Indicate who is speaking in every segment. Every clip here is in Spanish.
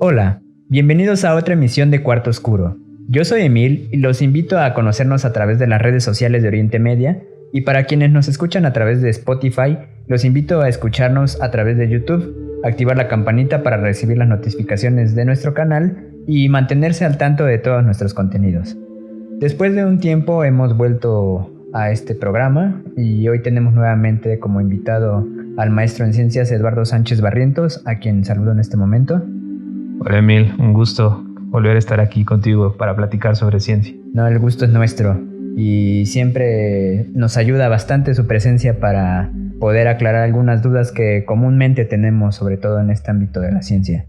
Speaker 1: Hola, bienvenidos a otra emisión de Cuarto Oscuro. Yo soy Emil y los invito a conocernos a través de las redes sociales de Oriente Media, y para quienes nos escuchan a través de Spotify, los invito a escucharnos a través de YouTube, activar la campanita para recibir las notificaciones de nuestro canal y mantenerse al tanto de todos nuestros contenidos. Después de un tiempo hemos vuelto a este programa y hoy tenemos nuevamente como invitado al maestro en ciencias Eduardo Sánchez Barrientos, a quien saludo en este momento.
Speaker 2: Hola Emil, un gusto volver a estar aquí contigo para platicar sobre ciencia.
Speaker 1: No, el gusto es nuestro y siempre nos ayuda bastante su presencia para poder aclarar algunas dudas que comúnmente tenemos, sobre todo en este ámbito de la ciencia.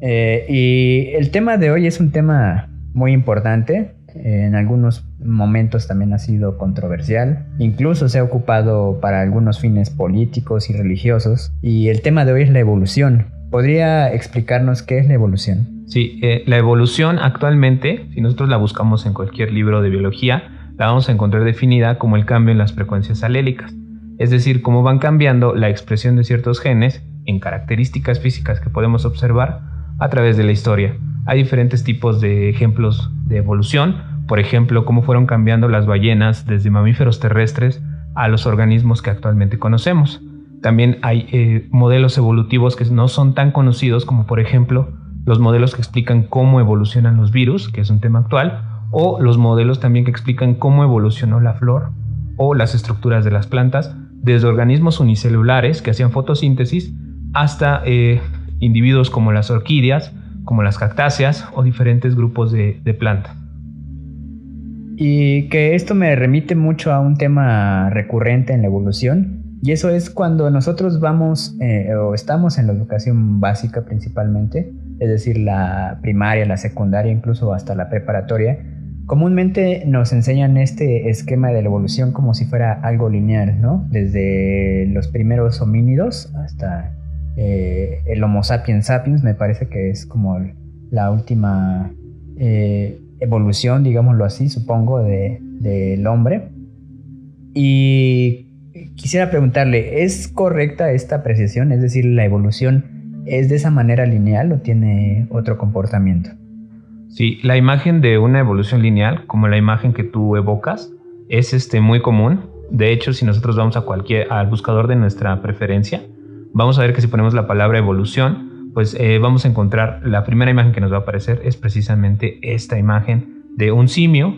Speaker 1: Y el tema de hoy es un tema muy importante. En algunos momentos también ha sido controversial, incluso se ha ocupado para algunos fines políticos y religiosos, y el tema de hoy es la evolución. ¿Podría explicarnos qué es la evolución?
Speaker 2: Sí, la evolución actualmente, si nosotros la buscamos en cualquier libro de biología, la vamos a encontrar definida como el cambio en las frecuencias alélicas, es decir, cómo van cambiando la expresión de ciertos genes en características físicas que podemos observar a través de la historia. Hay diferentes tipos de ejemplos de evolución, por ejemplo, cómo fueron cambiando las ballenas desde mamíferos terrestres a los organismos que actualmente conocemos. También hay modelos evolutivos que no son tan conocidos, como por ejemplo los modelos que explican cómo evolucionan los virus, que es un tema actual, o los modelos también que explican cómo evolucionó la flor o las estructuras de las plantas, desde organismos unicelulares que hacían fotosíntesis hasta individuos como las orquídeas, como las cactáceas o diferentes grupos de plantas.
Speaker 1: Y que esto me remite mucho a un tema recurrente en la evolución, y eso es cuando nosotros vamos o estamos en la educación básica principalmente, es decir, la primaria, la secundaria, incluso hasta la preparatoria. Comúnmente nos enseñan este esquema de la evolución como si fuera algo lineal, ¿no? Desde los primeros homínidos hasta el Homo sapiens sapiens, me parece que es como la última evolución, digámoslo así, supongo, del hombre. Y quisiera preguntarle, ¿es correcta esta apreciación? Es decir, ¿la evolución es de esa manera lineal o tiene otro comportamiento?
Speaker 2: Sí, la imagen de una evolución lineal, como la imagen que tú evocas, es muy común. De hecho, si nosotros vamos al buscador de nuestra preferencia, vamos a ver que si ponemos la palabra evolución, pues vamos a encontrar la primera imagen que nos va a aparecer es precisamente esta imagen de un simio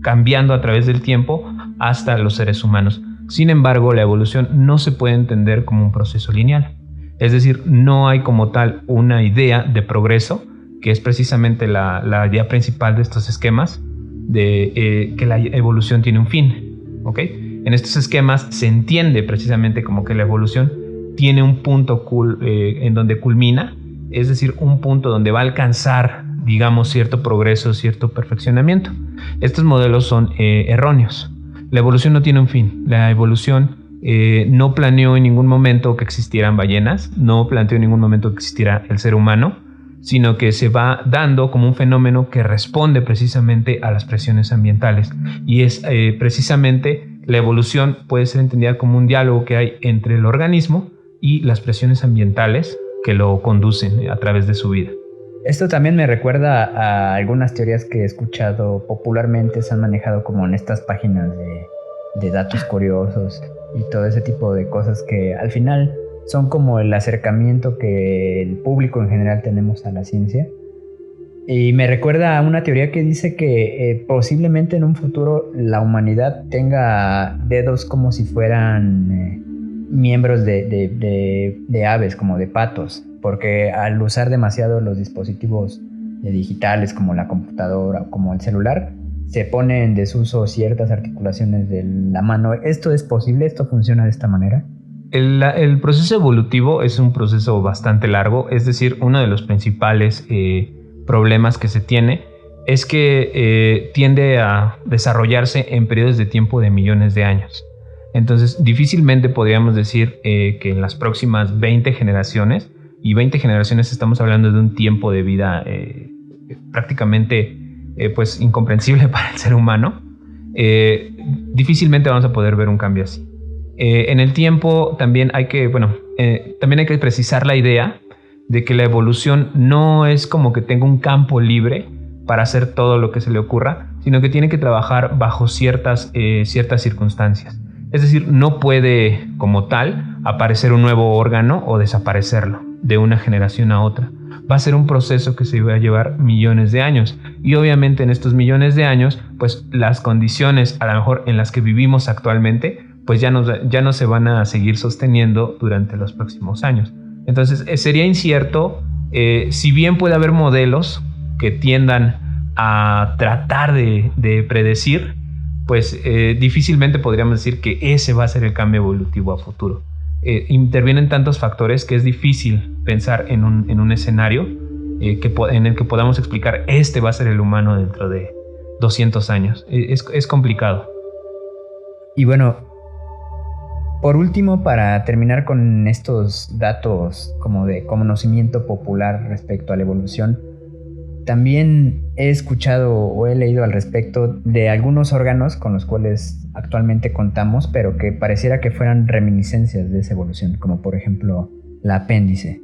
Speaker 2: cambiando a través del tiempo hasta los seres humanos. Sin embargo, la evolución no se puede entender como un proceso lineal. Es decir, no hay como tal una idea de progreso, que es precisamente la idea principal de estos esquemas, de que la evolución tiene un fin. ¿Okay? En estos esquemas se entiende precisamente como que la evolución tiene un punto en donde culmina, es decir, un punto donde va a alcanzar, digamos, cierto progreso, cierto perfeccionamiento. Estos modelos son erróneos. La evolución no tiene un fin. La evolución no planeó en ningún momento que existieran ballenas, no planteó en ningún momento que existiera el ser humano, sino que se va dando como un fenómeno que responde precisamente a las presiones ambientales. Y es precisamente la evolución puede ser entendida como un diálogo que hay entre el organismo y las presiones ambientales que lo conducen a través de su vida.
Speaker 1: Esto también me recuerda a algunas teorías que he escuchado popularmente, se han manejado como en estas páginas de datos curiosos y todo ese tipo de cosas que al final son como el acercamiento que el público en general tenemos a la ciencia. Y me recuerda a una teoría que dice que posiblemente en un futuro la humanidad tenga dedos como si fueran miembros de aves, como de patos, porque al usar demasiado los dispositivos digitales como la computadora o como el celular, se ponen en desuso ciertas articulaciones de la mano. ¿Esto es posible? ¿Esto funciona de esta manera?
Speaker 2: El proceso evolutivo es un proceso bastante largo, es decir, uno de los principales problemas que se tiene es que tiende a desarrollarse en periodos de tiempo de millones de años. Entonces, difícilmente podríamos decir que en las próximas 20 generaciones, y 20 generaciones estamos hablando de un tiempo de vida prácticamente pues incomprensible para el ser humano, difícilmente vamos a poder ver un cambio así. En el tiempo también hay que precisar la idea de que la evolución no es como que tenga un campo libre para hacer todo lo que se le ocurra, sino que tiene que trabajar bajo ciertas circunstancias. Es decir, no puede como tal aparecer un nuevo órgano o desaparecerlo de una generación a otra. Va a ser un proceso que se va a llevar millones de años, y obviamente en estos millones de años, pues las condiciones a lo mejor en las que vivimos actualmente, pues ya no se van a seguir sosteniendo durante los próximos años. Entonces sería incierto, si bien puede haber modelos que tiendan a tratar de predecir, pues difícilmente podríamos decir que ese va a ser el cambio evolutivo a futuro. Intervienen tantos factores que es difícil pensar en un escenario en el que podamos explicar este va a ser el humano dentro de 200 años. Es complicado.
Speaker 1: Y bueno, por último, para terminar con estos datos como de conocimiento popular respecto a la evolución, también he escuchado o he leído al respecto de algunos órganos con los cuales actualmente contamos, pero que pareciera que fueran reminiscencias de esa evolución, como por ejemplo la apéndice.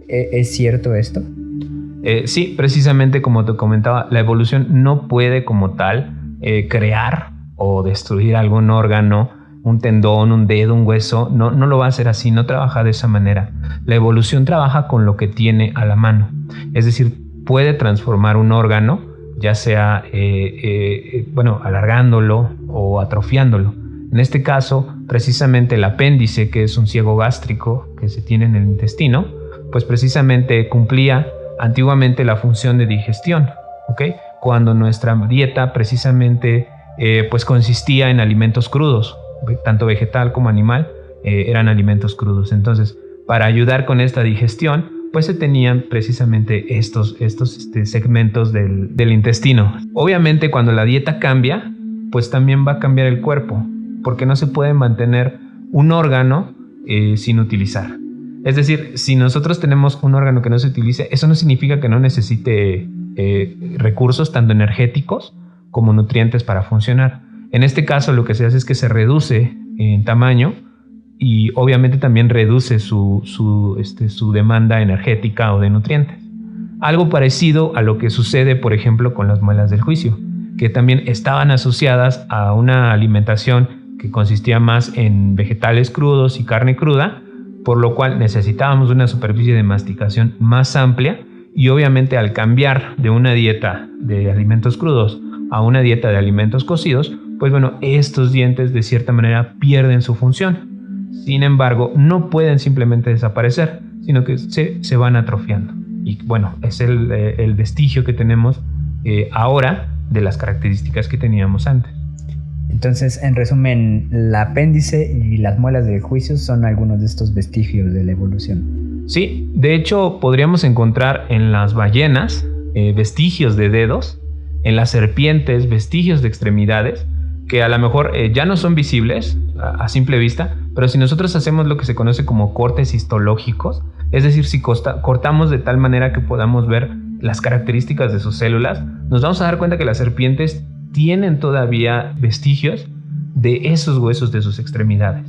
Speaker 1: ¿Es cierto esto?
Speaker 2: Sí, precisamente como te comentaba, la evolución no puede como tal crear o destruir algún órgano, un tendón, un dedo, un hueso. No lo va a hacer así, no trabaja de esa manera. La evolución trabaja con lo que tiene a la mano. Es decir, puede transformar un órgano, ya sea alargándolo o atrofiándolo. En este caso, precisamente el apéndice, que es un ciego gástrico que se tiene en el intestino, pues precisamente cumplía antiguamente la función de digestión, ¿ok? Cuando nuestra dieta precisamente pues consistía en alimentos crudos, tanto vegetal como animal, eran alimentos crudos. Entonces, para ayudar con esta digestión, pues se tenían precisamente estos segmentos del intestino. Obviamente, cuando la dieta cambia, pues también va a cambiar el cuerpo, porque no se puede mantener un órgano sin utilizar. Es decir, si nosotros tenemos un órgano que no se utilice, eso no significa que no necesite recursos tanto energéticos como nutrientes para funcionar. En este caso, lo que se hace es que se reduce en tamaño y obviamente también reduce su demanda energética o de nutrientes. Algo parecido a lo que sucede, por ejemplo, con las muelas del juicio, que también estaban asociadas a una alimentación que consistía más en vegetales crudos y carne cruda, por lo cual necesitábamos una superficie de masticación más amplia, y obviamente al cambiar de una dieta de alimentos crudos a una dieta de alimentos cocidos, pues bueno, estos dientes de cierta manera pierden su función. Sin embargo, no pueden simplemente desaparecer, sino que se van atrofiando. Y bueno, es el vestigio que tenemos ahora de las características que teníamos antes.
Speaker 1: Entonces, en resumen, el apéndice y las muelas del juicio son algunos de estos vestigios de la evolución.
Speaker 2: Sí, de hecho podríamos encontrar en las ballenas vestigios de dedos, en las serpientes vestigios de extremidades, que a lo mejor ya no son visibles a simple vista, pero si nosotros hacemos lo que se conoce como cortes histológicos, es decir, si cortamos de tal manera que podamos ver las características de sus células, nos vamos a dar cuenta que las serpientes tienen todavía vestigios de esos huesos de sus extremidades.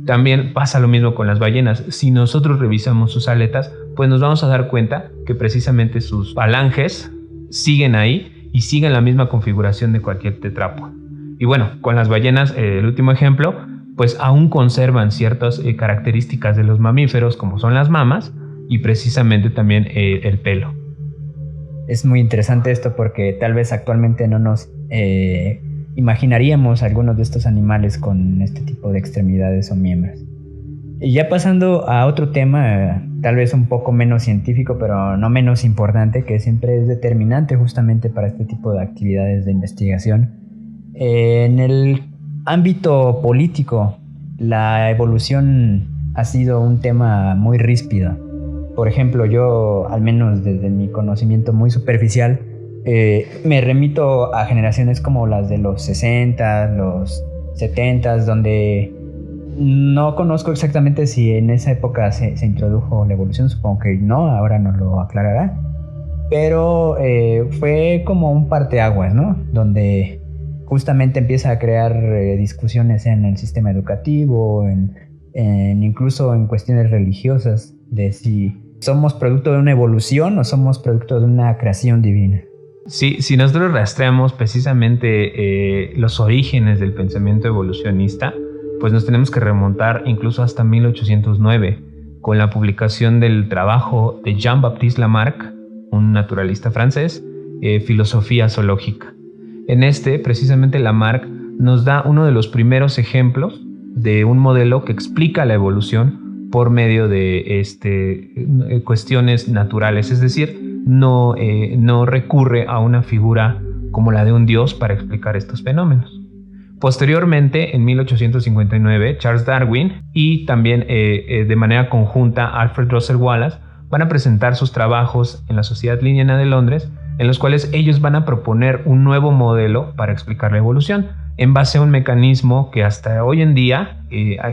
Speaker 2: También pasa lo mismo con las ballenas. Si nosotros revisamos sus aletas, pues nos vamos a dar cuenta que precisamente sus falanges siguen ahí y siguen la misma configuración de cualquier tetrápodo. Y bueno, con las ballenas, el último ejemplo, pues aún conservan ciertas características de los mamíferos, como son las mamas y precisamente también el pelo.
Speaker 1: Es muy interesante esto porque tal vez actualmente no nos imaginaríamos algunos de estos animales con este tipo de extremidades o miembros. Y ya pasando a otro tema, tal vez un poco menos científico, pero no menos importante, que siempre es determinante justamente para este tipo de actividades de investigación. En el ámbito político, la evolución ha sido un tema muy ríspido. Por ejemplo, yo, al menos desde mi conocimiento muy superficial, me remito a generaciones como las de los 60, los 70, donde no conozco exactamente si en esa época se introdujo la evolución, supongo que no, ahora nos lo aclarará, pero fue como un parteaguas, ¿no? Donde justamente empieza a crear discusiones en el sistema educativo, incluso en cuestiones religiosas, de si ¿Somos producto de una evolución o somos producto de una creación divina?
Speaker 2: Sí, si nosotros rastreamos precisamente los orígenes del pensamiento evolucionista, pues nos tenemos que remontar incluso hasta 1809, con la publicación del trabajo de Jean-Baptiste Lamarck, un naturalista francés, Filosofía zoológica. En este, precisamente, Lamarck nos da uno de los primeros ejemplos de un modelo que explica la evolución por medio de cuestiones naturales, es decir, no recurre a una figura como la de un dios para explicar estos fenómenos. Posteriormente, en 1859, Charles Darwin y también de manera conjunta Alfred Russel Wallace van a presentar sus trabajos en la Sociedad Linneana de Londres, en los cuales ellos van a proponer un nuevo modelo para explicar la evolución, en base a un mecanismo que hasta hoy en día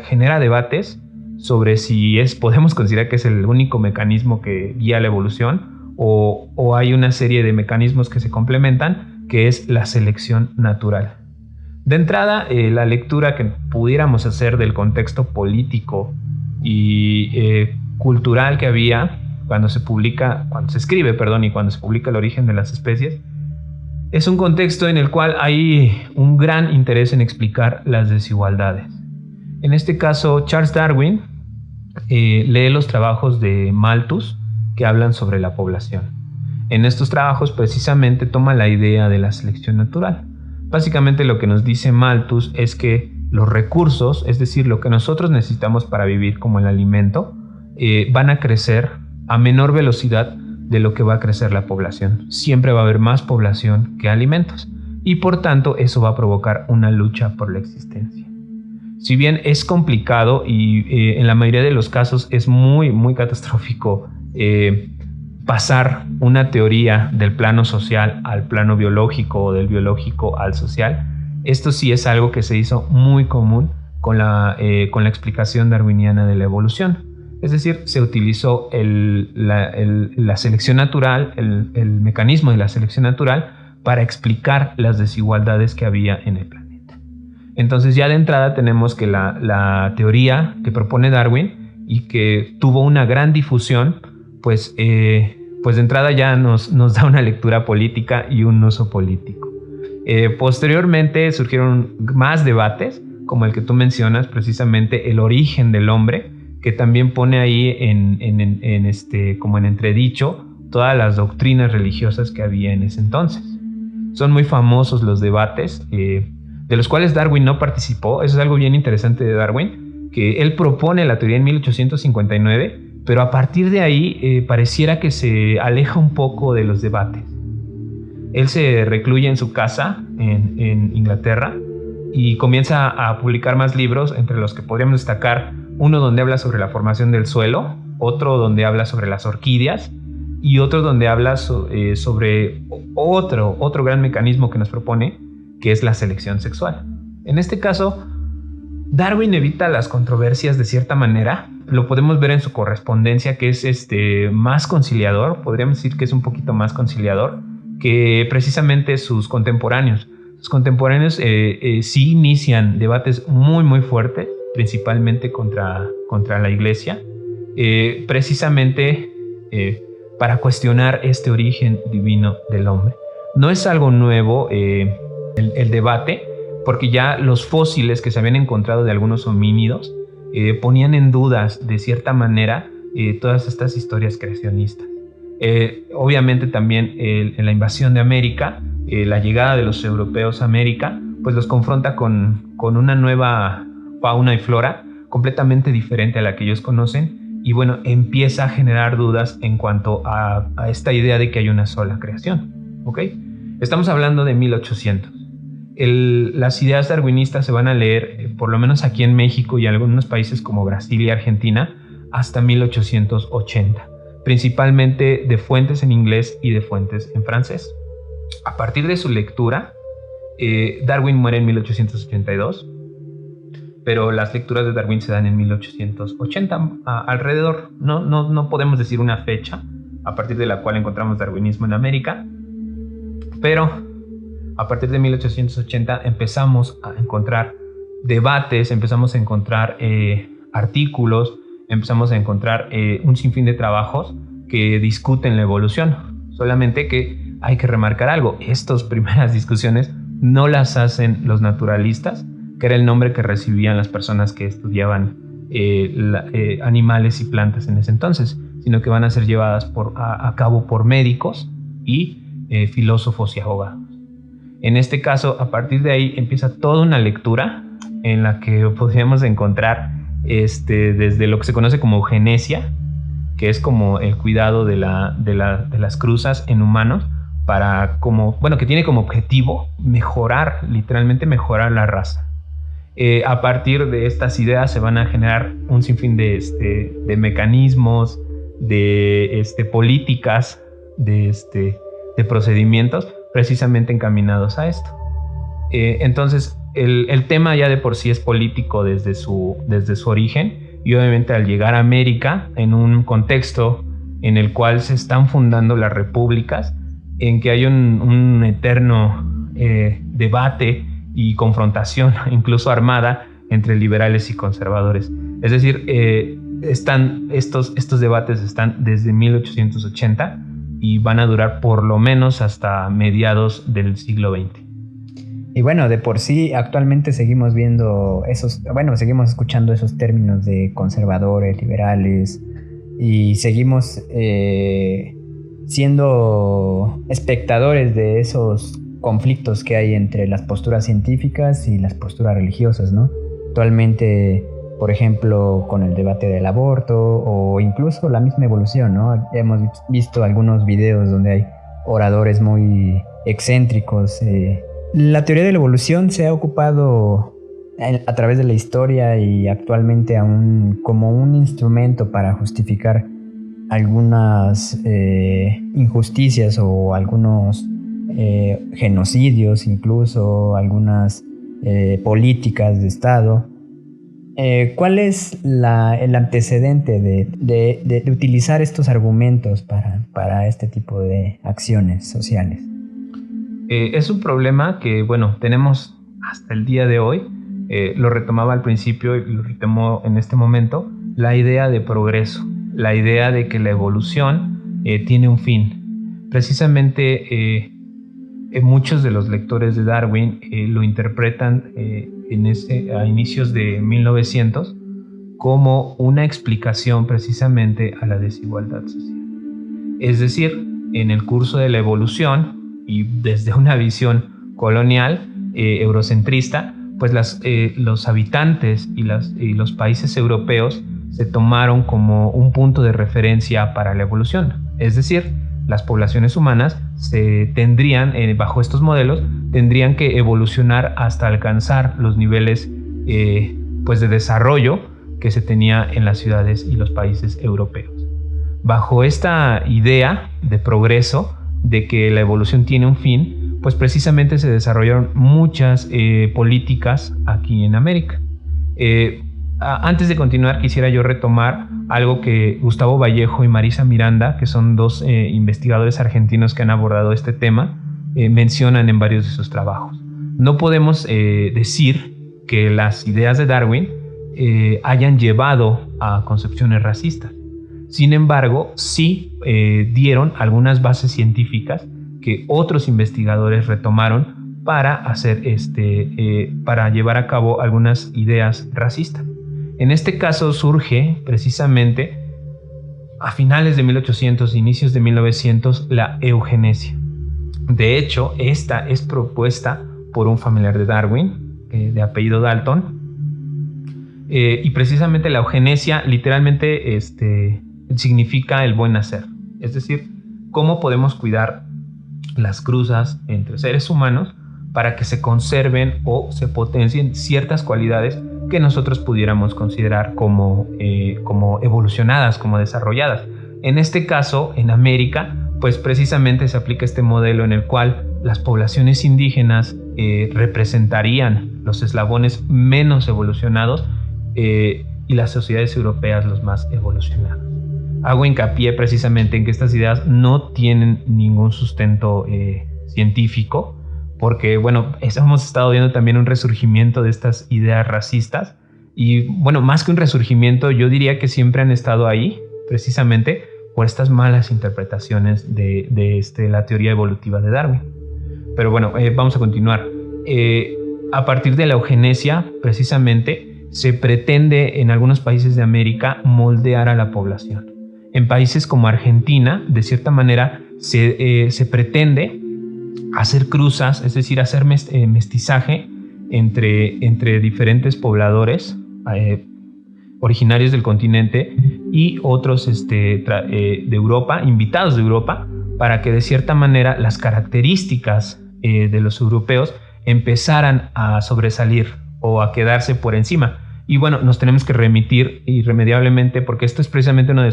Speaker 2: genera debates sobre si podemos considerar que es el único mecanismo que guía la evolución o hay una serie de mecanismos que se complementan, que es la selección natural. De entrada, la lectura que pudiéramos hacer del contexto político y cultural que había cuando se escribe y cuando se publica El origen de las especies, es un contexto en el cual hay un gran interés en explicar las desigualdades. En este caso, Charles Darwin lee los trabajos de Malthus que hablan sobre la población. En estos trabajos precisamente toma la idea de la selección natural. Básicamente lo que nos dice Malthus es que los recursos, es decir, lo que nosotros necesitamos para vivir como el alimento, van a crecer a menor velocidad de lo que va a crecer la población. Siempre va a haber más población que alimentos y por tanto eso va a provocar una lucha por la existencia. Si bien es complicado y en la mayoría de los casos es muy, muy catastrófico pasar una teoría del plano social al plano biológico o del biológico al social, esto sí es algo que se hizo muy común con la explicación darwiniana de la evolución. Es decir, se utilizó la selección natural, el mecanismo de la selección natural para explicar las desigualdades que había en el planeta. Entonces ya de entrada tenemos que la teoría que propone Darwin y que tuvo una gran difusión, pues de entrada ya nos da una lectura política y un uso político. Posteriormente surgieron más debates, como el que tú mencionas, precisamente el origen del hombre, que también pone ahí como en entredicho todas las doctrinas religiosas que había en ese entonces. Son muy famosos los debates, de los cuales Darwin no participó. Eso es algo bien interesante de Darwin, que él propone la teoría en 1859, pero a partir de ahí pareciera que se aleja un poco de los debates. Él se recluye en su casa en Inglaterra y comienza a publicar más libros, entre los que podríamos destacar uno donde habla sobre la formación del suelo, otro donde habla sobre las orquídeas y otro donde habla sobre otro gran mecanismo que nos propone, que es la selección sexual. En este caso, Darwin evita las controversias de cierta manera. Lo podemos ver en su correspondencia, que es más conciliador. Podríamos decir que es un poquito más conciliador que precisamente sus contemporáneos. Sus contemporáneos sí inician debates muy, muy fuertes, principalmente contra la iglesia, precisamente para cuestionar este origen divino del hombre. No es algo nuevo el debate, porque ya los fósiles que se habían encontrado de algunos homínidos ponían en dudas, de cierta manera, todas estas historias creacionistas. Obviamente también en la invasión de América, la llegada de los europeos a América, pues los confronta con una nueva fauna y flora completamente diferente a la que ellos conocen, y bueno, empieza a generar dudas en cuanto a esta idea de que hay una sola creación. ¿Ok? Estamos hablando de 1800. Las ideas darwinistas se van a leer, por lo menos aquí en México y en algunos países como Brasil y Argentina, hasta 1880, principalmente de fuentes en inglés y de fuentes en francés. A partir de su lectura, Darwin muere en 1882, pero las lecturas de Darwin se dan en 1880 alrededor. No podemos decir una fecha a partir de la cual encontramos darwinismo en América, pero a partir de 1880 empezamos a encontrar debates, empezamos a encontrar artículos, empezamos a encontrar un sinfín de trabajos que discuten la evolución. Solamente que hay que remarcar algo, estas primeras discusiones no las hacen los naturalistas, que era el nombre que recibían las personas que estudiaban animales y plantas en ese entonces, sino que van a ser llevadas a cabo por médicos y filósofos y abogados. En este caso, a partir de ahí empieza toda una lectura en la que podríamos encontrar desde lo que se conoce como eugenesia, que es como el cuidado de las cruzas en humanos, que tiene como objetivo literalmente mejorar la raza. A partir de estas ideas se van a generar un sinfín de mecanismos, de políticas, de procedimientos precisamente encaminados a esto. Entonces, el tema ya de por sí es político desde su origen, y obviamente al llegar a América, en un contexto en el cual se están fundando las repúblicas, en que hay un eterno debate y confrontación, incluso armada, entre liberales y conservadores. Es decir, estos debates están desde 1880 y van a durar por lo menos hasta mediados del siglo XX.
Speaker 1: Y bueno, de por sí actualmente seguimos seguimos escuchando esos términos de conservadores, liberales, y seguimos siendo espectadores de esos conflictos que hay entre las posturas científicas y las posturas religiosas, ¿no? Actualmente, por ejemplo, con el debate del aborto o incluso la misma evolución, ¿no? Hemos visto algunos videos donde hay oradores muy excéntricos. La teoría de la evolución se ha ocupado a través de la historia y actualmente aún como un instrumento para justificar algunas injusticias o algunos genocidios, incluso algunas políticas de Estado. ¿Cuál es el antecedente de utilizar estos argumentos para este tipo de acciones sociales?
Speaker 2: Es un problema que, tenemos hasta el día de hoy. Lo retomaba al principio y lo retomo en este momento, la idea de progreso, la idea de que la evolución tiene un fin. Precisamente muchos de los lectores de Darwin lo interpretan a inicios de 1900 como una explicación precisamente a la desigualdad social. Es decir, en el curso de la evolución y desde una visión colonial, eurocentrista, pues los habitantes y los países europeos se tomaron como un punto de referencia para la evolución. Es decir, las poblaciones humanas bajo estos modelos, tendrían que evolucionar hasta alcanzar los niveles de desarrollo que se tenía en las ciudades y los países europeos. Bajo esta idea de progreso, de que la evolución tiene un fin, pues precisamente se desarrollaron muchas políticas aquí en América. Antes de continuar, quisiera yo retomar algo que Gustavo Vallejo y Marisa Miranda, que son dos investigadores argentinos que han abordado este tema, mencionan en varios de sus trabajos. No podemos decir que las ideas de Darwin hayan llevado a concepciones racistas. Sin embargo, sí dieron algunas bases científicas que otros investigadores retomaron para para llevar a cabo algunas ideas racistas. En este caso surge precisamente a finales de 1800, inicios de 1900, la eugenesia. De hecho, esta es propuesta por un familiar de Darwin, de apellido Dalton, y precisamente la eugenesia literalmente significa el buen hacer. Es decir, cómo podemos cuidar las cruzas entre seres humanos para que se conserven o se potencien ciertas cualidades que nosotros pudiéramos considerar como evolucionadas, como desarrolladas. En este caso, en América, pues precisamente se aplica este modelo en el cual las poblaciones indígenas representarían los eslabones menos evolucionados y las sociedades europeas los más evolucionados. Hago hincapié precisamente en que estas ideas no tienen ningún sustento científico, porque hemos estado viendo también un resurgimiento de estas ideas racistas Y bueno, más que un resurgimiento, yo diría que siempre han estado ahí, precisamente por estas malas interpretaciones de la teoría evolutiva de Darwin. Pero bueno, vamos a continuar. A partir de la eugenesia, precisamente, se pretende en algunos países de América moldear a la población. En países como Argentina, de cierta manera, se pretende hacer cruzas, es decir, hacer mestizaje entre diferentes pobladores originarios del continente y otros de Europa, invitados de Europa, para que de cierta manera las características de los europeos empezaran a sobresalir o a quedarse por encima. Y bueno, nos tenemos que remitir irremediablemente, porque esto es precisamente uno de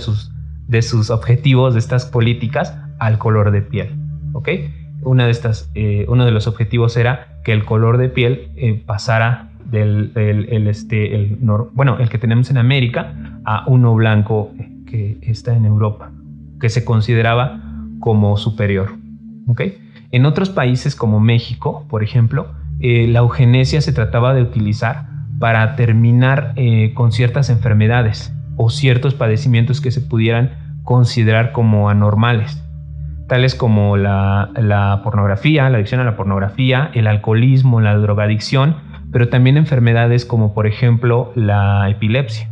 Speaker 2: sus objetivos de estas políticas, al color de piel, ¿ok? Uno de los objetivos era que el color de piel pasara el que tenemos en América a uno blanco que está en Europa, que se consideraba como superior, ¿ok? En otros países como México, por ejemplo, la eugenesia se trataba de utilizar para terminar con ciertas enfermedades o ciertos padecimientos que se pudieran considerar como anormales, tales como la pornografía, la adicción a la pornografía, el alcoholismo, la drogadicción, pero también enfermedades como por ejemplo la epilepsia.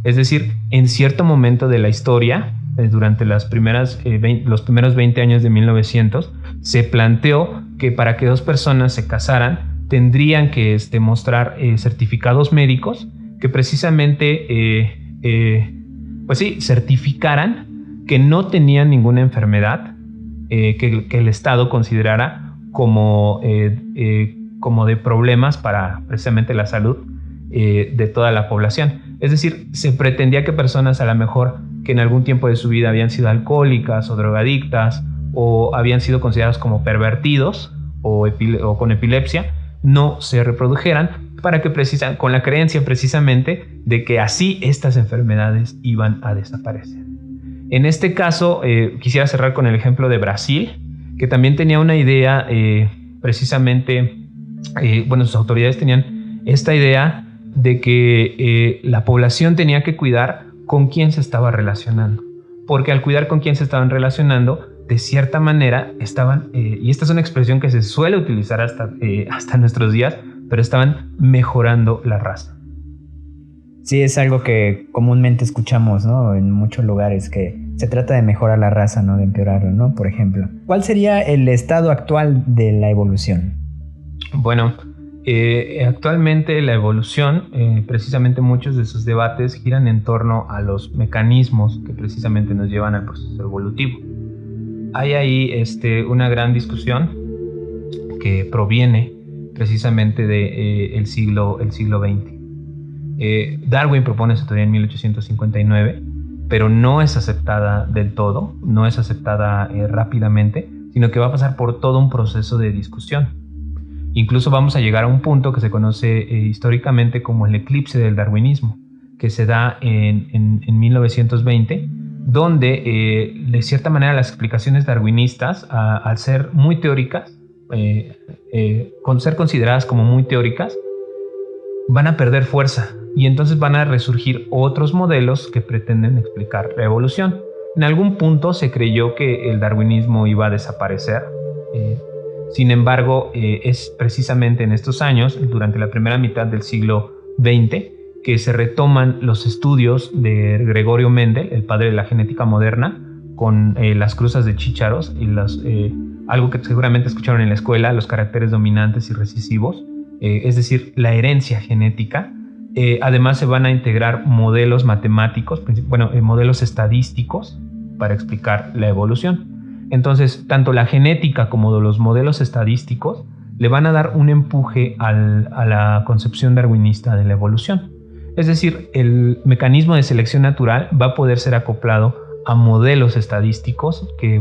Speaker 2: Es decir, en cierto momento de la historia, durante los primeros 20 años de 1900, se planteó que para que dos personas se casaran tendrían que mostrar certificados médicos que precisamente certificaran que no tenían ninguna enfermedad que el Estado considerara como de problemas para precisamente la salud de toda la población. Es decir, se pretendía que personas a lo mejor que en algún tiempo de su vida habían sido alcohólicas o drogadictas o habían sido considerados como pervertidos o con epilepsia no se reprodujeran, para que con la creencia precisamente de que así estas enfermedades iban a desaparecer. En este caso, quisiera cerrar con el ejemplo de Brasil, que también tenía una idea, precisamente, sus autoridades tenían esta idea de que la población tenía que cuidar con quién se estaba relacionando, porque al cuidar con quién se estaban relacionando, de cierta manera estaban, y esta es una expresión que se suele utilizar hasta nuestros días, pero estaban mejorando la raza.
Speaker 1: Sí, es algo que comúnmente escuchamos, ¿no? En muchos lugares, que se trata de mejorar la raza, no de empeorarlo, ¿no? Por ejemplo, ¿cuál sería el estado actual de la evolución?
Speaker 2: Bueno, actualmente la evolución, precisamente muchos de sus debates giran en torno a los mecanismos que precisamente nos llevan al proceso evolutivo. Hay ahí una gran discusión que proviene precisamente del siglo XX. Darwin propone esa teoría en 1859, pero no es aceptada del todo, no es aceptada rápidamente, sino que va a pasar por todo un proceso de discusión. Incluso vamos a llegar a un punto que se conoce históricamente como el eclipse del darwinismo, que se da en 1920, donde de cierta manera las explicaciones darwinistas, al ser muy teóricas, con ser consideradas como muy teóricas, van a perder fuerza y entonces van a resurgir otros modelos que pretenden explicar la evolución. En algún punto se creyó que el darwinismo iba a desaparecer. Sin embargo, es precisamente en estos años, durante la primera mitad del siglo XX, que se retoman los estudios de Gregorio Mendel, el padre de la genética moderna, con las cruzas de chícharos y algo que seguramente escucharon en la escuela, los caracteres dominantes y recesivos, es decir, la herencia genética. Además se van a integrar modelos matemáticos, modelos estadísticos para explicar la evolución. Entonces, tanto la genética como los modelos estadísticos le van a dar un empuje a la concepción darwinista de la evolución. Es decir, el mecanismo de selección natural va a poder ser acoplado a modelos estadísticos que,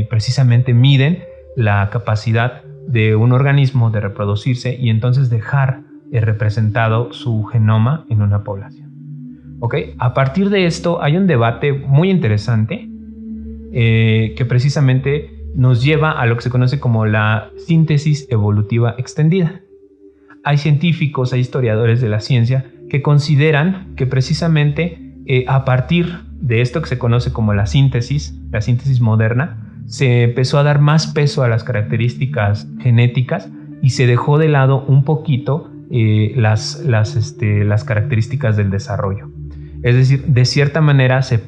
Speaker 2: precisamente miden la capacidad de un organismo de reproducirse y entonces dejar representado su genoma en una población. ¿Ok? A partir de esto hay un debate muy interesante que precisamente nos lleva a lo que se conoce como la síntesis evolutiva extendida. Hay científicos, hay historiadores de la ciencia que consideran que precisamente a partir de esto que se conoce como la síntesis moderna, se empezó a dar más peso a las características genéticas y se dejó de lado un poquito las características del desarrollo. Es decir, de cierta manera se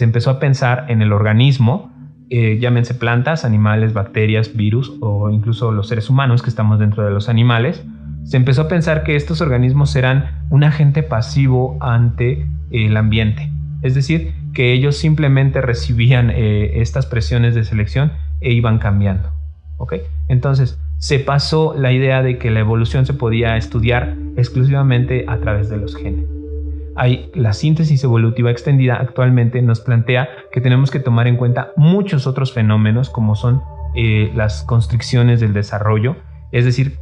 Speaker 2: empezó a pensar en el organismo, llámense plantas, animales, bacterias, virus o incluso los seres humanos que estamos dentro de los animales. Se empezó a pensar que estos organismos eran un agente pasivo ante el ambiente. Es decir, que ellos simplemente recibían estas presiones de selección e iban cambiando. ¿Okay? Entonces, se pasó la idea de que la evolución se podía estudiar exclusivamente a través de los genes. La síntesis evolutiva extendida actualmente nos plantea que tenemos que tomar en cuenta muchos otros fenómenos como son las constricciones del desarrollo, es decir,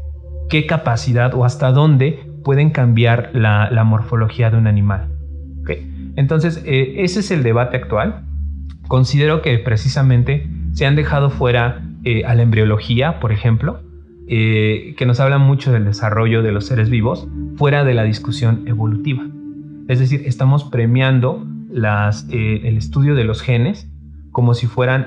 Speaker 2: qué capacidad o hasta dónde pueden cambiar la morfología de un animal. ¿Okay? Entonces, ese es el debate actual. Considero que precisamente se han dejado fuera a la embriología, por ejemplo, que nos habla mucho del desarrollo de los seres vivos, fuera de la discusión evolutiva. Es decir, estamos premiando el estudio de los genes como si fueran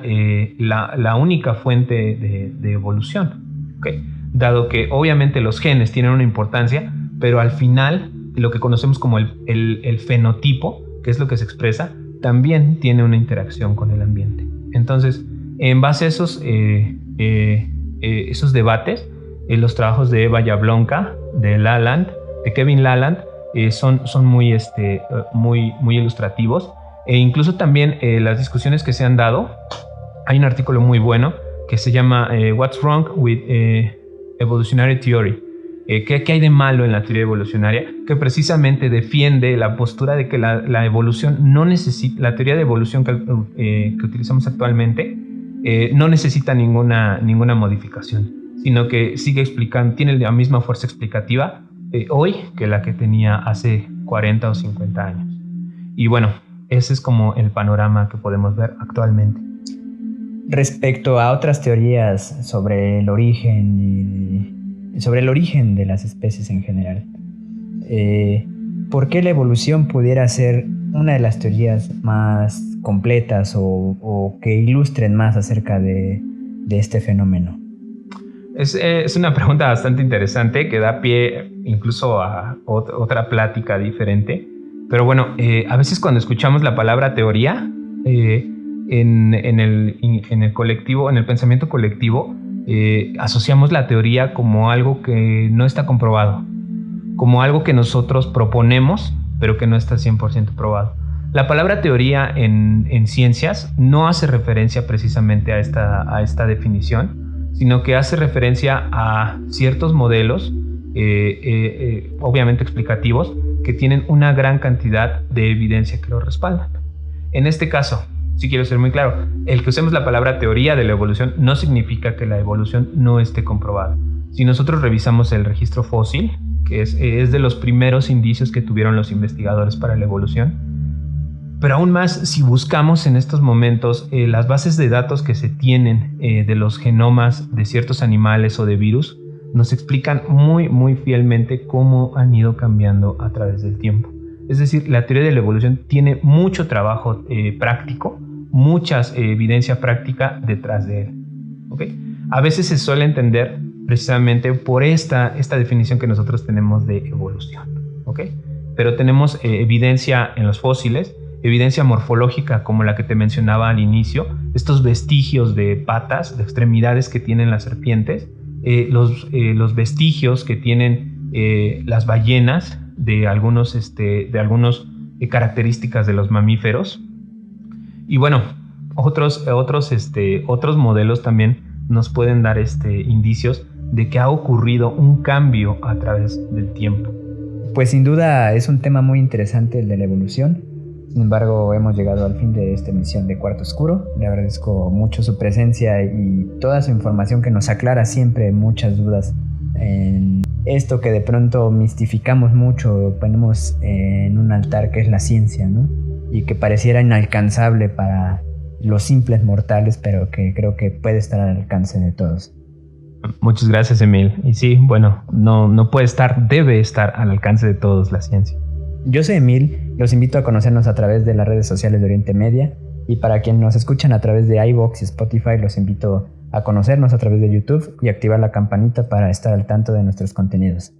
Speaker 2: la única fuente de evolución. ¿Okay? Dado que obviamente los genes tienen una importancia, pero al final lo que conocemos como el fenotipo, que es lo que se expresa, también tiene una interacción con el ambiente. Entonces, en base a esos debates, los trabajos de Eva Jablonka, de Kevin Laland, son muy ilustrativos, e incluso también las discusiones que se han dado. Hay un artículo muy bueno que se llama What's Wrong with Evolutionary Theory, ¿qué hay de malo en la teoría evolucionaria? Que precisamente defiende la postura de que la evolución no necesita, la teoría de evolución que utilizamos actualmente no necesita ninguna modificación, sino que sigue explicando, tiene la misma fuerza explicativa hoy que la que tenía hace 40 o 50 años. Y bueno, ese es como el panorama que podemos ver actualmente.
Speaker 1: Respecto a otras teorías sobre el origen de las especies en general, ¿por qué la evolución pudiera ser una de las teorías más completas o que ilustren más acerca de este fenómeno?
Speaker 2: Es una pregunta bastante interesante que da pie incluso a otra plática diferente. Pero bueno, a veces cuando escuchamos la palabra teoría en el colectivo, en el pensamiento colectivo, asociamos la teoría como algo que no está comprobado, como algo que nosotros proponemos, pero que no está 100% probado. La palabra teoría en ciencias no hace referencia precisamente a esta definición, sino que hace referencia a ciertos modelos, obviamente explicativos, que tienen una gran cantidad de evidencia que lo respaldan. En este caso, sí quiero ser muy claro, el que usemos la palabra teoría de la evolución no significa que la evolución no esté comprobada. Si nosotros revisamos el registro fósil, que es de los primeros indicios que tuvieron los investigadores para la evolución, pero aún más, si buscamos en estos momentos las bases de datos que se tienen de los genomas de ciertos animales o de virus, nos explican muy, muy fielmente cómo han ido cambiando a través del tiempo. Es decir, la teoría de la evolución tiene mucho trabajo práctico, mucha evidencia práctica detrás de él. ¿Okay? A veces se suele entender precisamente por esta definición que nosotros tenemos de evolución. ¿Okay? Pero tenemos evidencia en los fósiles, evidencia morfológica como la que te mencionaba al inicio, estos vestigios de patas, de extremidades que tienen las serpientes, los vestigios que tienen las ballenas de algunos características de los mamíferos. Y bueno, otros modelos también nos pueden dar indicios de que ha ocurrido un cambio a través del tiempo.
Speaker 1: Pues sin duda es un tema muy interesante el de la evolución. Sin embargo, hemos llegado al fin de esta emisión de Cuarto Oscuro. Le agradezco mucho su presencia y toda su información que nos aclara siempre muchas dudas en esto que de pronto mistificamos mucho, ponemos en un altar que es la ciencia, ¿no? Y que pareciera inalcanzable para los simples mortales, pero que creo que puede estar al alcance de todos.
Speaker 2: Muchas gracias, Emil. Y sí, bueno, no puede estar, debe estar al alcance de todos la ciencia.
Speaker 1: Yo soy Emil, los invito a conocernos a través de las redes sociales de Oriente Media, y para quienes nos escuchan a través de iVoox y Spotify, los invito a conocernos a través de YouTube y activar la campanita para estar al tanto de nuestros contenidos.